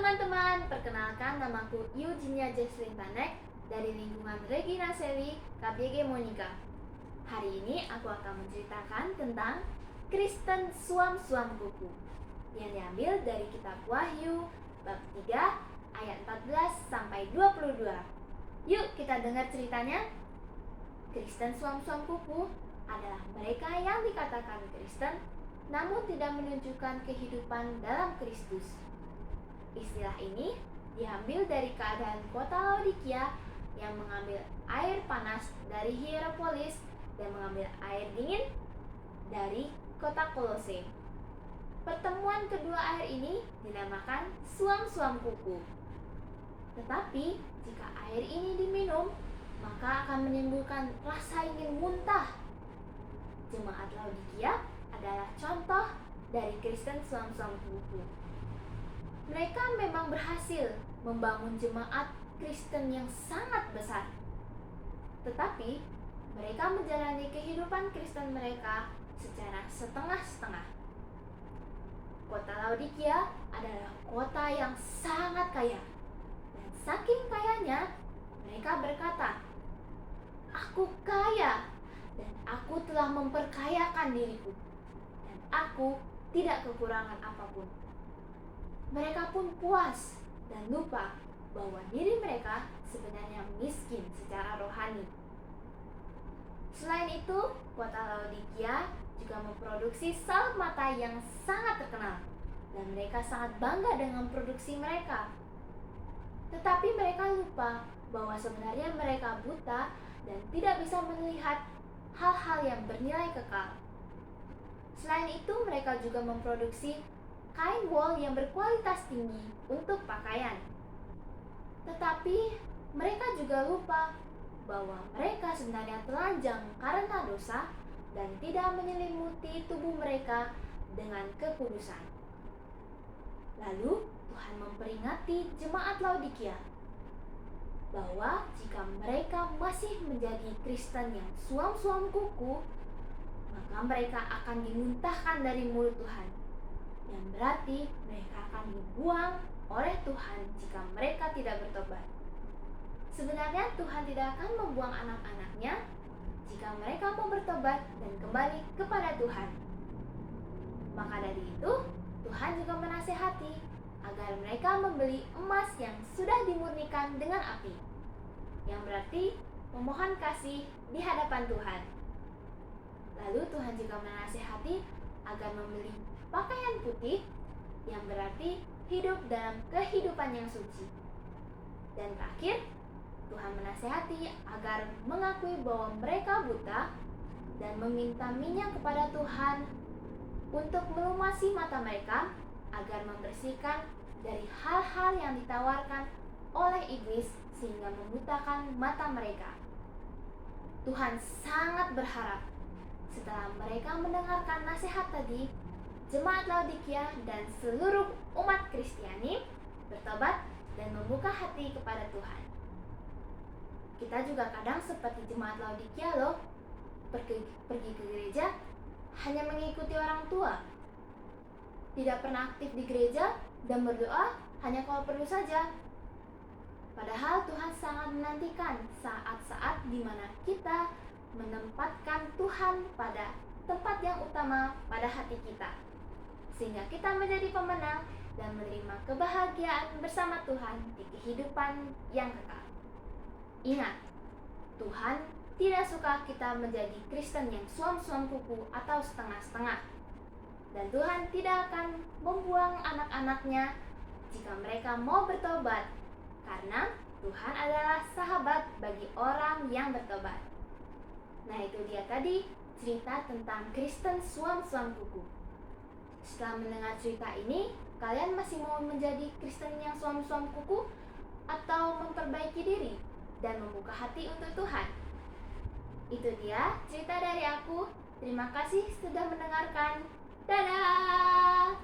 teman-teman, perkenalkan namaku Eugenia Jesslyn Tanek dari lingkungan Regina Selly, KBG Monika. Hari ini aku akan menceritakan tentang Kristen Suam-Suam Kuku yang diambil dari kitab Wahyu bab 3 ayat 14-22. Yuk kita dengar ceritanya. Kristen Suam-Suam Kuku adalah mereka yang dikatakan Kristen namun tidak menunjukkan kehidupan dalam Kristus. Istilah ini diambil dari keadaan kota Laodikia yang mengambil air panas dari Hierapolis dan mengambil air dingin dari kota Kolose. Pertemuan kedua air ini dinamakan suam-suam kuku. Tetapi jika air ini diminum, maka akan menimbulkan rasa ingin muntah. Jemaat Laodikia adalah contoh dari Kristen suam-suam kuku. Mereka memang berhasil membangun jemaat Kristen yang sangat besar. Tetapi mereka menjalani kehidupan Kristen mereka secara setengah-setengah. Kota Laodikia adalah kota yang sangat kaya. Dan saking kayanya, mereka berkata, "Aku kaya dan aku telah memperkayakan diriku. Dan aku tidak kekurangan apapun." Mereka pun puas dan lupa bahwa diri mereka sebenarnya miskin secara rohani. Selain itu, kota Laodikia juga memproduksi salep mata yang sangat terkenal, dan mereka sangat bangga dengan produksi mereka. Tetapi mereka lupa bahwa sebenarnya mereka buta dan tidak bisa melihat hal-hal yang bernilai kekal. Selain itu, mereka juga memproduksi kain wol yang berkualitas tinggi untuk pakaian. Tetapi mereka juga lupa bahwa mereka sebenarnya telanjang karena dosa dan tidak menyelimuti tubuh mereka dengan kekudusan. Lalu Tuhan memperingati jemaat Laodikia bahwa jika mereka masih menjadi Kristen yang suam-suam kuku, maka mereka akan dimuntahkan dari mulut Tuhan. Yang berarti mereka akan dibuang oleh Tuhan jika mereka tidak bertobat. Sebenarnya Tuhan tidak akan membuang anak-anaknya jika mereka mau bertobat dan kembali kepada Tuhan. Maka dari itu, Tuhan juga menasihati agar mereka membeli emas yang sudah dimurnikan dengan api, yang berarti memohon kasih di hadapan Tuhan. Lalu Tuhan juga menasihati agar membeli pakaian putih, yang berarti hidup dalam kehidupan yang suci. Dan terakhir, Tuhan menasihati agar mengakui bahwa mereka buta dan meminta minyak kepada Tuhan untuk melumasi mata mereka agar membersihkan dari hal-hal yang ditawarkan oleh iblis sehingga membutakan mata mereka. Tuhan sangat berharap setelah mereka mendengarkan nasihat tadi, jemaat Laodikia dan seluruh umat Kristiani bertobat dan membuka hati kepada Tuhan. Kita juga kadang seperti jemaat Laodikia loh, pergi ke gereja hanya mengikuti orang tua. Tidak pernah aktif di gereja dan berdoa hanya kalau perlu saja. Padahal Tuhan sangat menantikan saat-saat di mana kita menempatkan Tuhan pada tempat yang utama pada hati kita, sehingga kita menjadi pemenang dan menerima kebahagiaan bersama Tuhan di kehidupan yang kekal. Ingat, Tuhan tidak suka kita menjadi Kristen yang suam-suam kuku atau setengah-setengah. Dan Tuhan tidak akan membuang anak-anaknya jika mereka mau bertobat, karena Tuhan adalah sahabat bagi orang yang bertobat. Nah, itu dia tadi cerita tentang Kristen suam-suam kuku. Setelah mendengar cerita ini, kalian masih mau menjadi Kristen yang suam-suam kuku atau memperbaiki diri dan membuka hati untuk Tuhan? Itu dia cerita dari aku. Terima kasih sudah mendengarkan. Dadah!